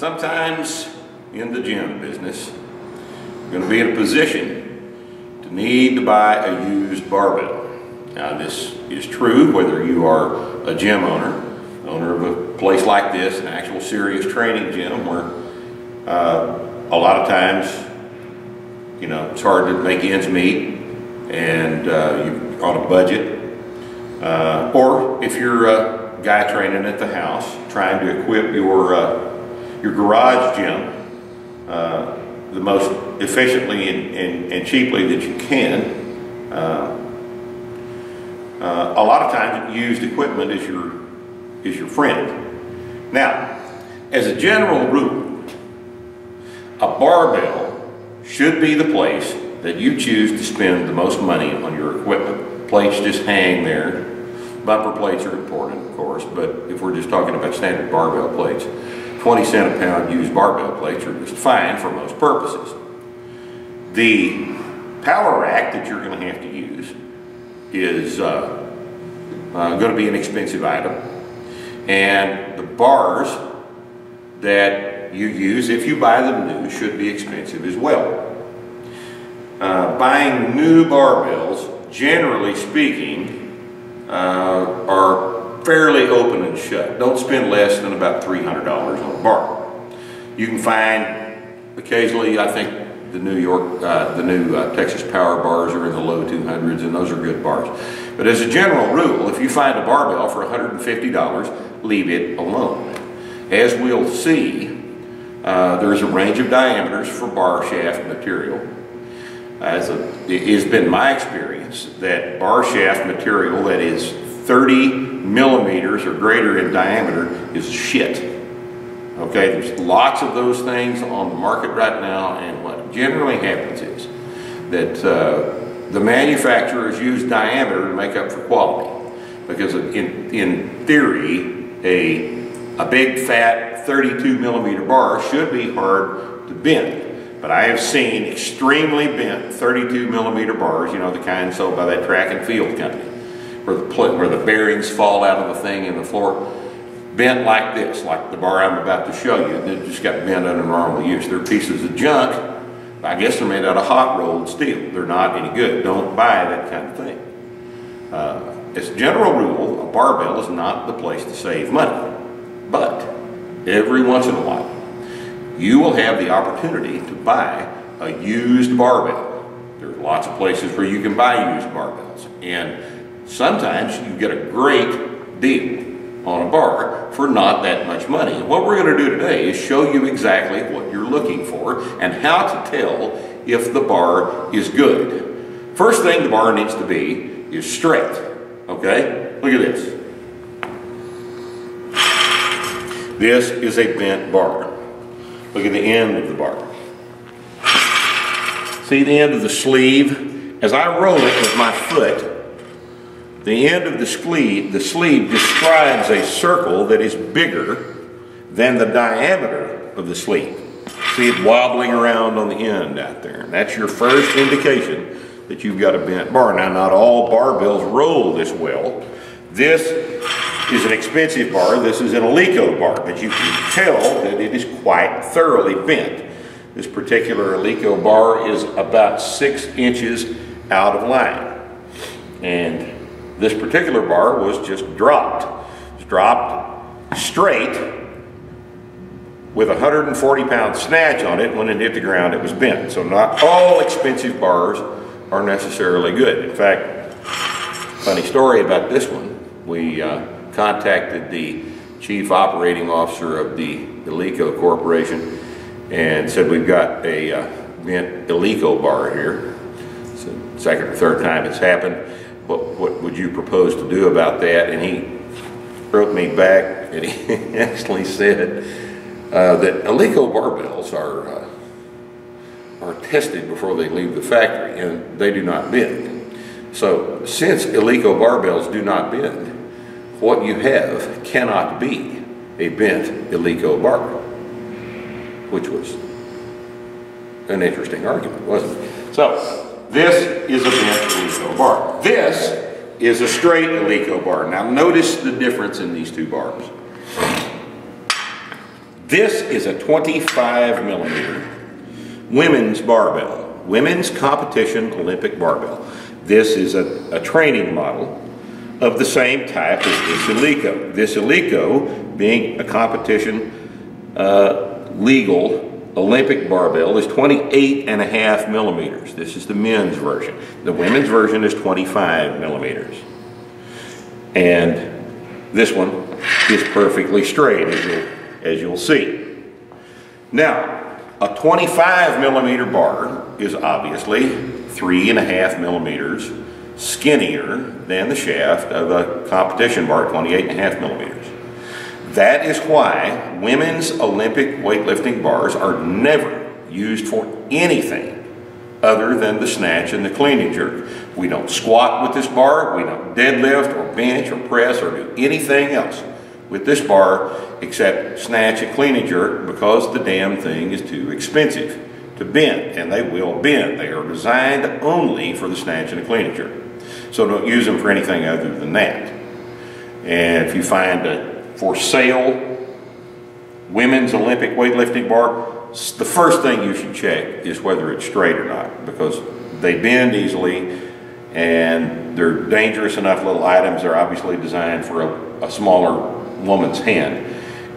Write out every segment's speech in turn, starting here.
Sometimes in the gym business, you're going to be in a position to need to buy a used barbell. Now this is true whether you are a gym owner of a place like this, an actual serious training gym where a lot of times, you know, it's hard to make ends meet and you're on a budget. Or if you're a guy training at the house, trying to equip your garage gym the most efficiently and cheaply that you can. A lot of times used equipment is your friend. Now, as a general rule, a barbell should be the place that you choose to spend the most money on your equipment. Plates just hang there. Bumper plates are important, of course, but if we're just talking about standard barbell plates, 20 cents a pound used barbell plates are just fine for most purposes. The power rack that you're going to have to use is going to be an expensive item, and the bars that you use, if you buy them new, should be expensive as well. Buying new barbells, generally speaking, are fairly open and shut. Don't spend less than about $300 on a bar. You can find occasionally, I think the new Texas Power bars are in the low 200s, and those are good bars. But as a general rule, if you find a barbell for $150, leave it alone. As we'll see, there's a range of diameters for bar shaft material. It has been my experience that bar shaft material that is 30 millimeters or greater in diameter is shit. Okay, there's lots of those things on the market right now, and what generally happens is that the manufacturers use diameter to make up for quality, because in theory a big fat 32 millimeter bar should be hard to bend. But I have seen extremely bent 32 millimeter bars, you know, the kind sold by that track and field company, where the bearings fall out of the thing in the floor, bent like this, like the bar I'm about to show you. They just got bent under normal use. They're pieces of junk. I guess they're made out of hot rolled steel. They're not any good. Don't buy that kind of thing. As a general rule, a barbell is not the place to save money. But every once in a while, you will have the opportunity to buy a used barbell. There's lots of places where you can buy used barbells, and sometimes you get a great deal on a bar for not that much money. And what we're going to do today is show you exactly what you're looking for and how to tell if the bar is good. First thing the bar needs to be is straight. Okay? Look at this. This is a bent bar. Look at the end of the bar. See the end of the sleeve? As I roll it with my foot, the end of the sleeve describes a circle that is bigger than the diameter of the sleeve. See it wobbling around on the end out there. And that's your first indication that you've got a bent bar. Now, not all barbells roll this well. This is an expensive bar. This is an Alico bar, but you can tell that it is quite thoroughly bent. This particular Alico bar is about 6 inches out of line. And this particular bar was just dropped. It was dropped straight with a 140-pound snatch on it. When it hit the ground, it was bent. So not all expensive bars are necessarily good. In fact, funny story about this one. We contacted the chief operating officer of the Alico Corporation and said, we've got a bent Alico bar here. It's the second or third time it's happened. What would you propose to do about that? And he wrote me back, and he actually said that Alico barbells are tested before they leave the factory, and they do not bend. So since Alico barbells do not bend, what you have cannot be a bent Alico barbell, which was an interesting argument, wasn't it? So this is a bent Alico bar. This is a straight Alico bar. Now notice the difference in these two bars. This is a 25 millimeter women's barbell, women's competition Olympic barbell. This is a training model of the same type as this Eleiko. This Eleiko, being a competition legal Olympic barbell, is 28.5 millimeters. This is the men's version. The women's version is 25 millimeters. And this one is perfectly straight, as you'll see. Now, a 25 millimeter bar is obviously 3.5 millimeters skinnier than the shaft of a competition bar, 28.5 millimeters. That is why women's Olympic weightlifting bars are never used for anything other than the snatch and the clean and jerk. We don't squat with this bar, we don't deadlift or bench or press or do anything else with this bar except snatch and clean and jerk, because the damn thing is too expensive to bend, and they will bend. They are designed only for the snatch and the clean and jerk. So don't use them for anything other than that. And if you find a for sale women's Olympic weightlifting bar, the first thing you should check is whether it's straight or not, because they bend easily and they're dangerous enough little items. They're obviously designed for a smaller woman's hand,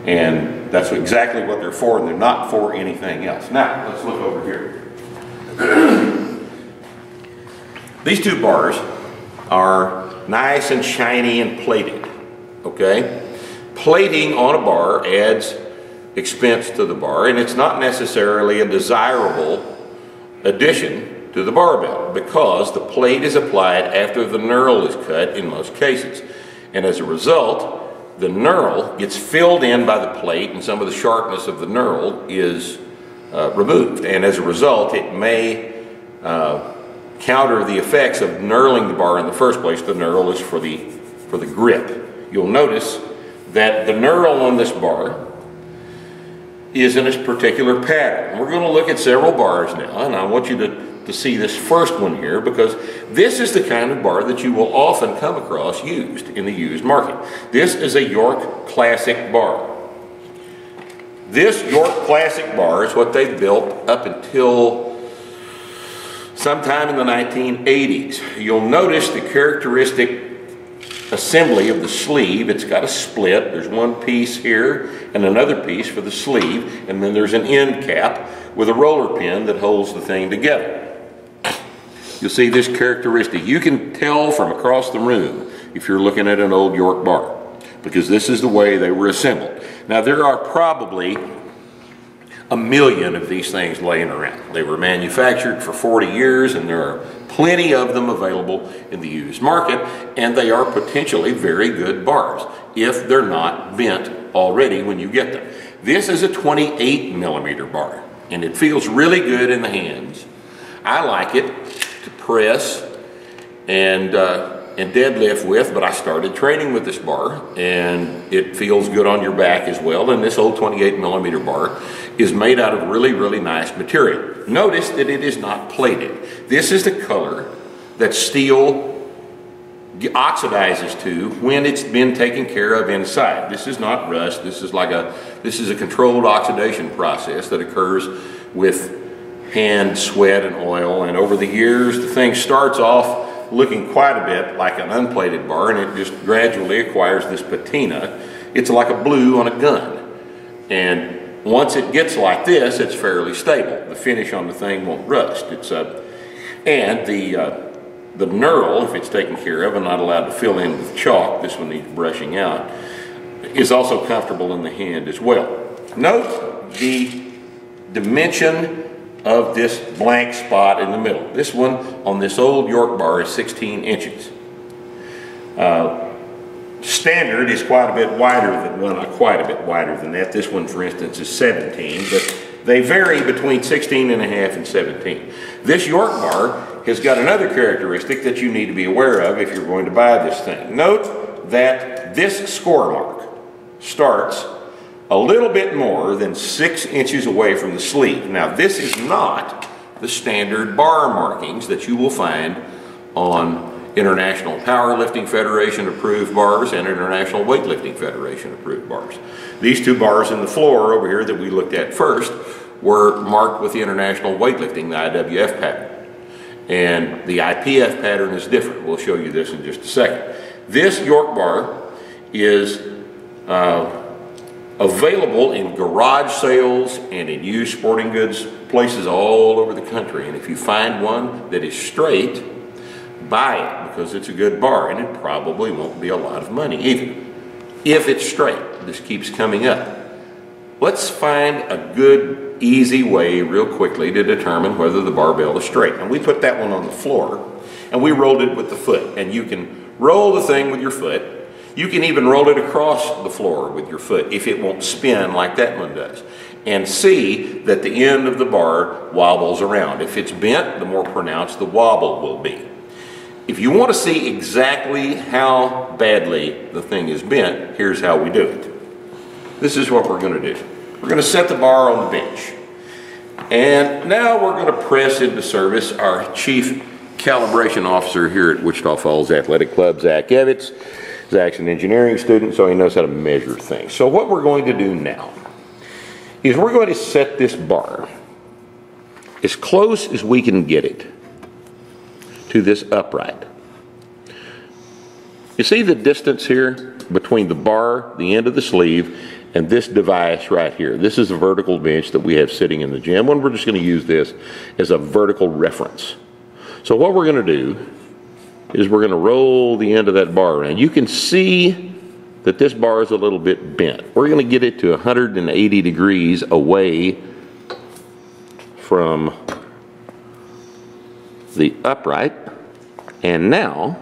and that's exactly what they're for, and they're not for anything else. Now let's look over here. These two bars are nice and shiny and plated, okay? Plating on a bar adds expense to the bar, and it's not necessarily a desirable addition to the barbell, because the plate is applied after the knurl is cut in most cases, and as a result the knurl gets filled in by the plate, and some of the sharpness of the knurl is removed, and as a result it may counter the effects of knurling the bar in the first place. The knurl is for the grip. You'll notice that the knurl on this bar is in a particular pattern. We're going to look at several bars now, and I want you to see this first one here, because this is the kind of bar that you will often come across used in the used market. This is a York Classic bar. This York Classic bar is what they built up until sometime in the 1980s. You'll notice the characteristic assembly of the sleeve. It's got a split. There's one piece here and another piece for the sleeve, and then there's an end cap with a roller pin that holds the thing together. You'll see this characteristic. You can tell from across the room if you're looking at an old York bar, because this is the way they were assembled. Now there are probably a million of these things laying around. They were manufactured for 40 years, and there are plenty of them available in the used market, and they are potentially very good bars if they're not bent already when you get them. This is a 28 millimeter bar, and it feels really good in the hands. I like it to press and deadlift with, but I started training with this bar, and it feels good on your back as well. And this old 28 millimeter bar is made out of really, really nice material. Notice that it is not plated. This is the color that steel oxidizes to when it's been taken care of inside. This is not rust. This is a controlled oxidation process that occurs with hand, sweat, and oil. And over the years, the thing starts off looking quite a bit like an unplated bar, and it just gradually acquires this patina. It's like a blue on a gun. And once it gets like this, it's fairly stable. The finish on the thing won't rust. And the knurl, if it's taken care of and not allowed to fill in with chalk, this one needs brushing out, is also comfortable in the hand as well. Note the dimension of this blank spot in the middle. This one on this old York bar is 16 inches. Standard is quite a bit wider than, well, not quite a bit wider than that. This one, for instance, is 17, but they vary between 16 and a half and 17. This York bar has got another characteristic that you need to be aware of if you're going to buy this thing. Note that this score mark starts a little bit more than 6 inches away from the sleeve. Now, this is not the standard bar markings that you will find on International Powerlifting Federation approved bars and International Weightlifting Federation approved bars. These two bars in the floor over here that we looked at first were marked with the International Weightlifting, the IWF pattern. And the IPF pattern is different. We'll show you this in just a second. This York bar is available in garage sales and in used sporting goods places all over the country. And if you find one that is straight, buy it, because it's a good bar, and it probably won't be a lot of money either. If it's straight, this keeps coming up. Let's find a good, easy way real quickly to determine whether the barbell is straight. And we put that one on the floor, and we rolled it with the foot. And you can roll the thing with your foot. You can even roll it across the floor with your foot if it won't spin like that one does. And see that the end of the bar wobbles around. If it's bent, the more pronounced the wobble will be. If you want to see exactly how badly the thing is bent, here's how we do it. This is what we're going to do. We're going to set the bar on the bench. And now we're going to press into service our chief calibration officer here at Wichita Falls Athletic Club, Zach Evitz. Zach's an engineering student, so he knows how to measure things. So what we're going to do now is we're going to set this bar as close as we can get it to this upright. You see the distance here between the bar, the end of the sleeve, and this device right here. This is a vertical bench that we have sitting in the gym, and we're just going to use this as a vertical reference. So what we're going to do is we're going to roll the end of that bar around. You can see that this bar is a little bit bent. We're going to get it to 180 degrees away from the upright, and now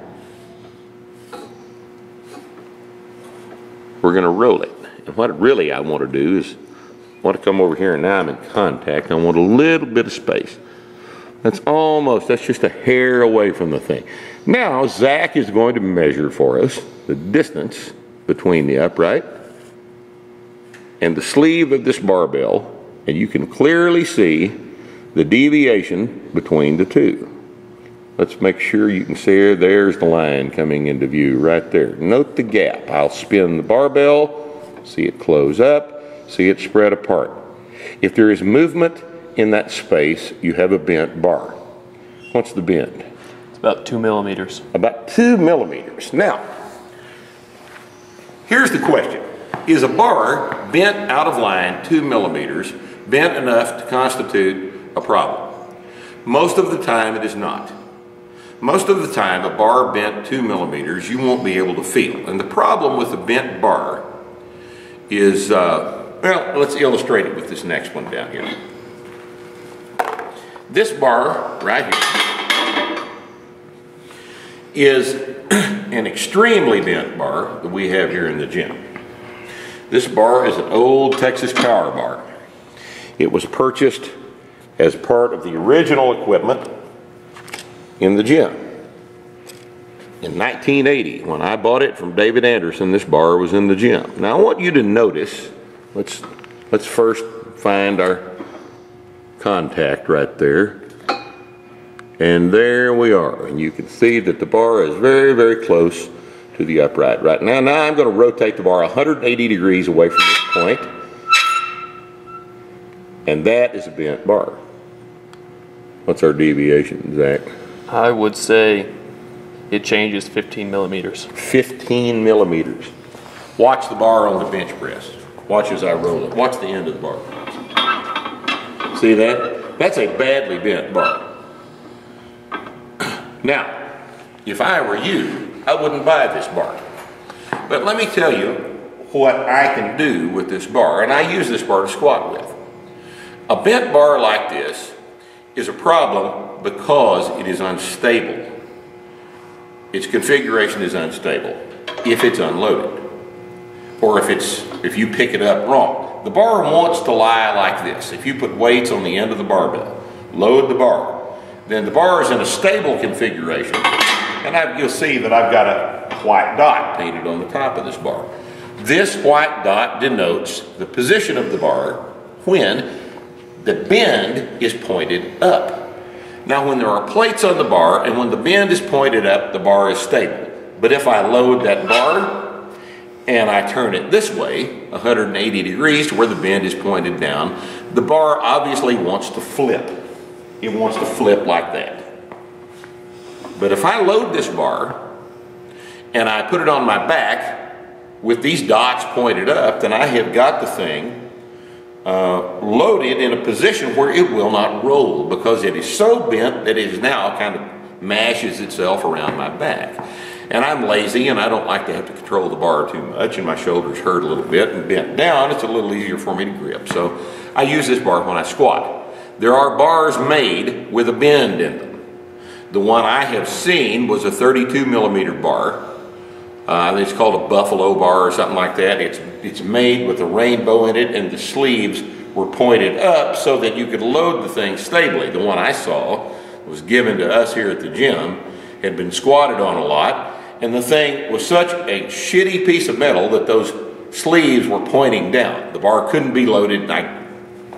we're going to roll it. And what really I want to do is I want to come over here, and now I'm in contact. I want a little bit of space. That's just a hair away from the thing. Now Zach is going to measure for us the distance between the upright and the sleeve of this barbell, and you can clearly see the deviation between the two. Let's make sure you can see her. There's the line coming into view right there. Note the gap. I'll spin the barbell, see it close up, see it spread apart. If there is movement in that space, you have a bent bar. What's the bend? It's about 2 millimeters. About 2 millimeters. Now, here's the question. Is a bar bent out of line 2 millimeters bent enough to constitute a problem? Most of the time it is not. Most of the time a bar bent 2 millimeters you won't be able to feel. And the problem with a bent bar is, well, let's illustrate it with this next one down here. This bar right here is an extremely bent bar that we have here in the gym. This bar is an old Texas Power bar. It was purchased as part of the original equipment in the gym. In 1980, when I bought it from David Anderson, this bar was in the gym. Now I want you to notice, let's first find our contact right there, and there we are, and you can see that the bar is very, very close to the upright right now. Now I'm going to rotate the bar 180 degrees away from this point, and that is a bent bar. What's our deviation, Zach? I would say it changes 15 millimeters. 15 millimeters. Watch the bar on the bench press. Watch as I roll it. Watch the end of the bar. See that? That's a badly bent bar. Now, if I were you, I wouldn't buy this bar. But let me tell you what I can do with this bar, and I use this bar to squat with. A bent bar like this is a problem because it is unstable. Its configuration is unstable if it's unloaded, or if you pick it up wrong. The bar wants to lie like this. If you put weights on the end of the barbell, load the bar, then the bar is in a stable configuration, and you'll see that I've got a white dot painted on the top of this bar. This white dot denotes the position of the bar when the bend is pointed up. Now when there are plates on the bar and when the bend is pointed up, the bar is stable. But if I load that bar and I turn it this way, 180 degrees to where the bend is pointed down, the bar obviously wants to flip. It wants to flip like that. But if I load this bar and I put it on my back with these dots pointed up, then I have got the thing loaded in a position where it will not roll because it is so bent that it is now kind of mashes itself around my back. And I'm lazy and I don't like to have to control the bar too much, and my shoulders hurt a little bit, and bent down it's a little easier for me to grip. So I use this bar when I squat. There are bars made with a bend in them. The one I have seen was a 32 millimeter bar. It's called a buffalo bar or something like that. It's made with a rainbow in it, and the sleeves were pointed up so that you could load the thing stably. The one I saw was given to us here at the gym, had been squatted on a lot, and the thing was such a shitty piece of metal that those sleeves were pointing down. The bar couldn't be loaded, and I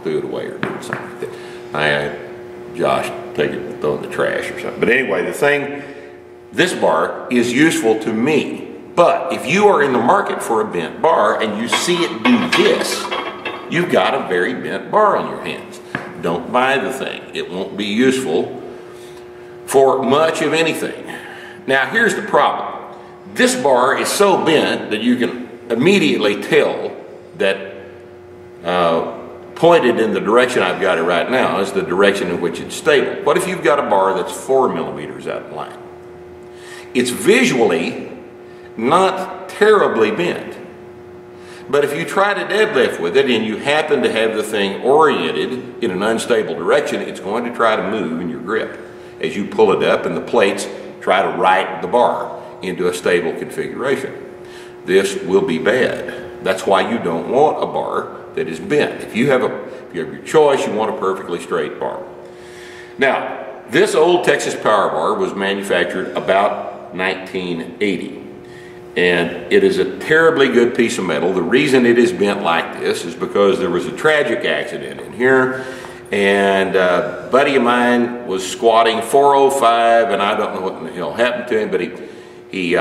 threw it away or did something like that. I had Josh take it and throw it in the trash or something. But anyway, this bar is useful to me. But if you are in the market for a bent bar and you see it do this, you've got a very bent bar on your hands. Don't buy the thing. It won't be useful for much of anything. Now here's the problem. This bar is so bent that you can immediately tell that pointed in the direction I've got it right now is the direction in which it's stable. What if you've got a bar that's 4 millimeters out of line? It's visually not terribly bent. But if you try to deadlift with it and you happen to have the thing oriented in an unstable direction, it's going to try to move in your grip as you pull it up, and the plates try to right the bar into a stable configuration. This will be bad. That's why you don't want a bar that is bent. If you have your choice, you want a perfectly straight bar. Now, this old Texas Power Bar was manufactured about 1980. And it is a terribly good piece of metal. The reason it is bent like this is because there was a tragic accident in here, and a buddy of mine was squatting 405, and I don't know what in the hell happened to him, but he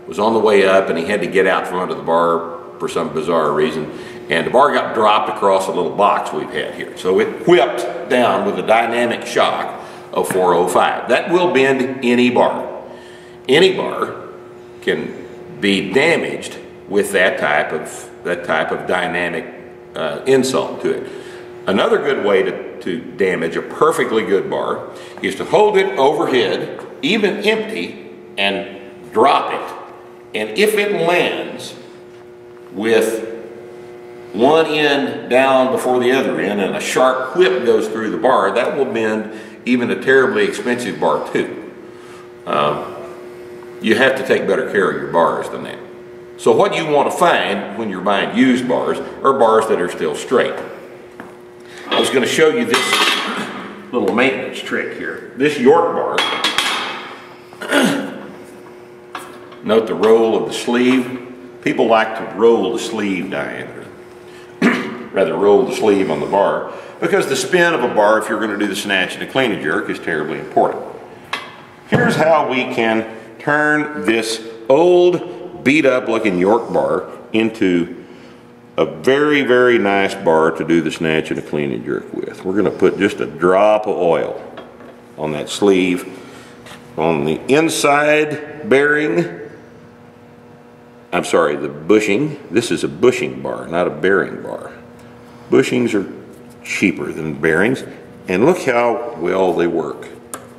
was on the way up and he had to get out from under the bar for some bizarre reason, and the bar got dropped across a little box we've had here. So it whipped down with a dynamic shock of 405. That will bend any bar. Any bar can be damaged with that type of dynamic insult to it. Another good way to damage a perfectly good bar is to hold it overhead, even empty, and drop it. And if it lands with one end down before the other end and a sharp whip goes through the bar, that will bend even a terribly expensive bar too. You have to take better care of your bars than that. So what you want to find when you're buying used bars are bars that are still straight. I was going to show you this little maintenance trick here. This York bar, note the roll of the sleeve. People like to roll the sleeve diameter, rather roll the sleeve on the bar, because the spin of a bar, if you're going to do the snatch and the clean and jerk, is terribly important. Here's how we can turn this old beat up looking York bar into a very, very nice bar to do the snatch and a clean and jerk with. We're going to put just a drop of oil on that sleeve. On the inside bearing, I'm sorry, the bushing. This is a bushing bar, not a bearing bar. Bushings are cheaper than bearings, and look how well they work.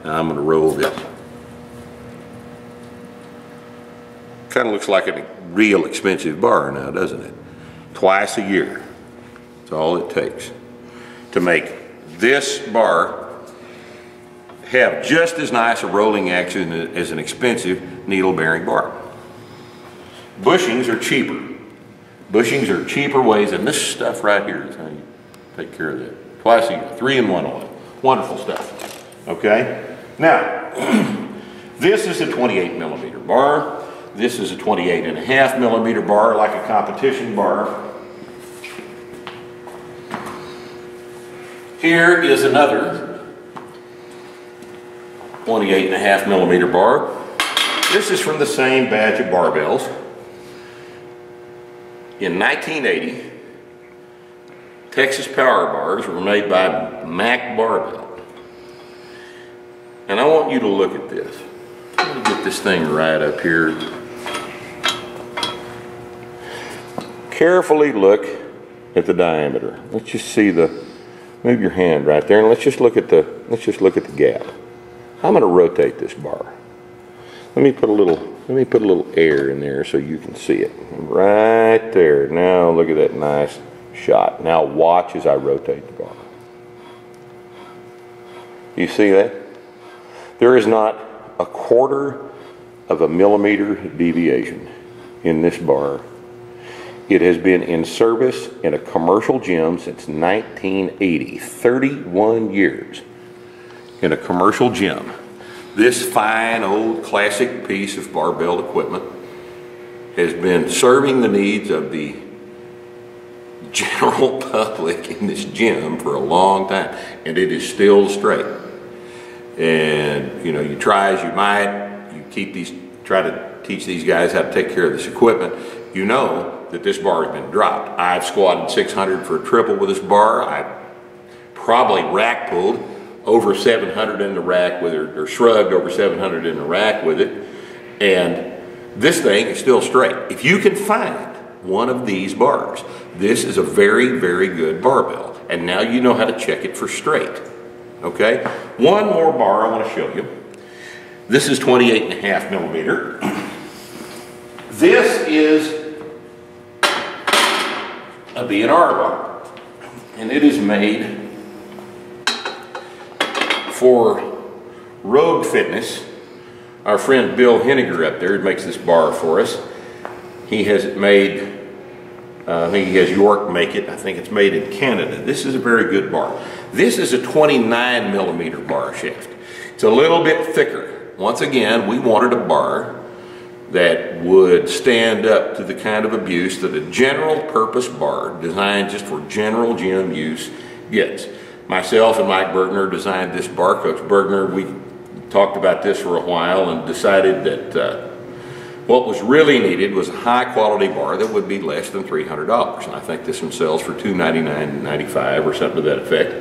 Now I'm going to roll this. Kind of looks like a real expensive bar now, doesn't it? Twice a year. That's all it takes to make this bar have just as nice a rolling action as an expensive needle bearing bar. Bushings are cheaper. Bushings are cheaper ways, and this stuff right here is how you take care of that. Twice a year, 3-in-1 oil. Wonderful stuff. Okay? Now, this is a 28 millimeter bar. This is a 28.5 millimeter bar, like a competition bar. Here is another 28.5 millimeter bar. This is from the same batch of barbells. In 1980, Texas Power Bars were made by Mac Barbell. And I want you to look at this. Let me get this thing right up here. Carefully look at the diameter. Let's just see move your hand right there and let's just look at the gap. I'm going to rotate this bar. Let me put a little air in there so you can see it. Right there. Now look at that nice shot. Now watch as I rotate the bar. You see that? There is not a quarter of a millimeter deviation in this bar. It has been in service in a commercial gym since 1980, 31 years in a commercial gym. This fine old classic piece of barbell equipment has been serving the needs of the general public in this gym for a long time, and it is still straight. And you know, you try as you might, try to teach these guys how to take care of this equipment. You know that this bar has been dropped. I've squatted 600 for a triple with this bar. I probably rack pulled over 700 in the rack with it, or shrugged over 700 in the rack with it. And this thing is still straight. If you can find one of these bars, this is a very, very good barbell. And now you know how to check it for straight. Okay? One more bar I want to show you. This is 28.5 millimeter. This is a B&R bar, and it is made for Rogue Fitness. Our friend Bill Henniger up there makes this bar for us. He has made, I think he has York make it. I think it's made in Canada. This is a very good bar. This is a 29 millimeter bar shaft. It's a little bit thicker. Once again, we wanted a bar that would stand up to the kind of abuse that a general purpose bar designed just for general gym use gets. Myself and Mike Bergner designed this bar. Coach Bergner, we talked about this for a while and decided that what was really needed was a high quality bar that would be less than $300. And I think this one sells for $299.95 or something to that effect.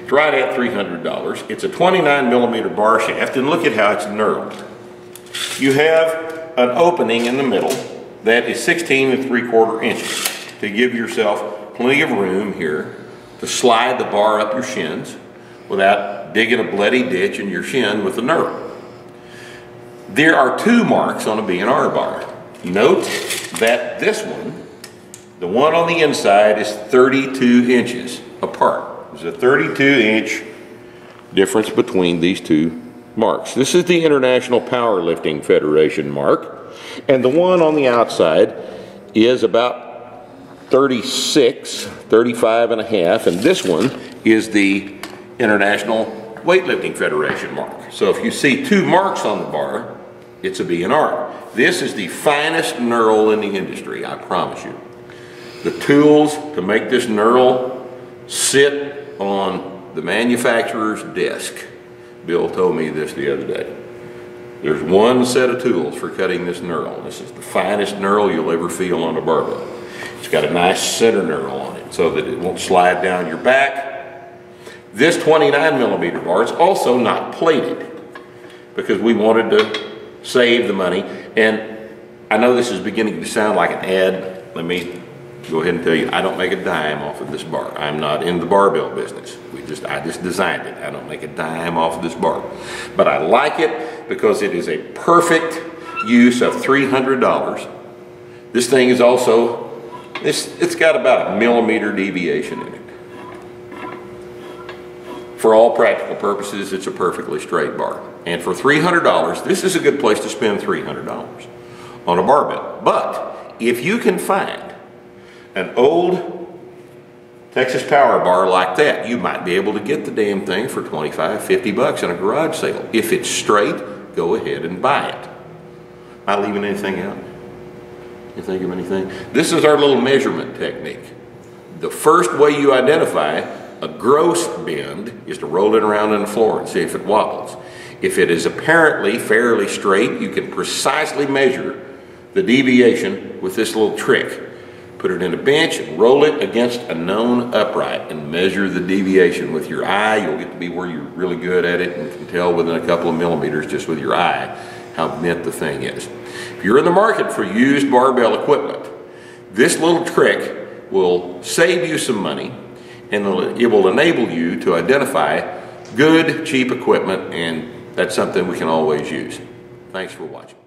It's right at $300. It's a 29 millimeter bar shaft, and look at how it's knurled. You have an opening in the middle that is 16 3/4 inches to give yourself plenty of room here to slide the bar up your shins without digging a bloody ditch in your shin with the knurl. There are two marks on a B&R bar. Note that this one, the one on the inside, is 32 inches apart. There's a 32-inch difference between these two marks. This is the International Powerlifting Federation mark, and the one on the outside is about 36, 35 and a half, and this one is the International Weightlifting Federation mark. So if you see two marks on the bar, it's a B&R. This is the finest knurl in the industry, I promise you. The tools to make this knurl sit on the manufacturer's desk. Bill told me this the other day. There's one set of tools for cutting this knurl. This is the finest knurl you'll ever feel on a barbell. It's got a nice center knurl on it so that it won't slide down your back. This 29 millimeter bar is also not plated because we wanted to save the money. And I know this is beginning to sound like an ad. Let me go ahead and tell you, I don't make a dime off of this bar. I'm not in the barbell business. I just designed it. I don't make a dime off of this bar. But I like it because it is a perfect use of $300. This thing is also, it's got about a millimeter deviation in it. For all practical purposes, it's a perfectly straight bar. And for $300, this is a good place to spend $300 on a barbell. But if you can find an old Texas Power bar like that, you might be able to get the damn thing for $25, $50 in a garage sale. If it's straight, go ahead and buy it. Am I leaving anything out? You think of anything? This is our little measurement technique. The first way you identify a gross bend is to roll it around on the floor and see if it wobbles. If it is apparently fairly straight, you can precisely measure the deviation with this little trick. Put it in a bench and roll it against a known upright and measure the deviation with your eye. You'll get to be where you're really good at it and can tell within a couple of millimeters just with your eye how bent the thing is. If you're in the market for used barbell equipment, this little trick will save you some money, and it will enable you to identify good, cheap equipment, and that's something we can always use. Thanks for watching.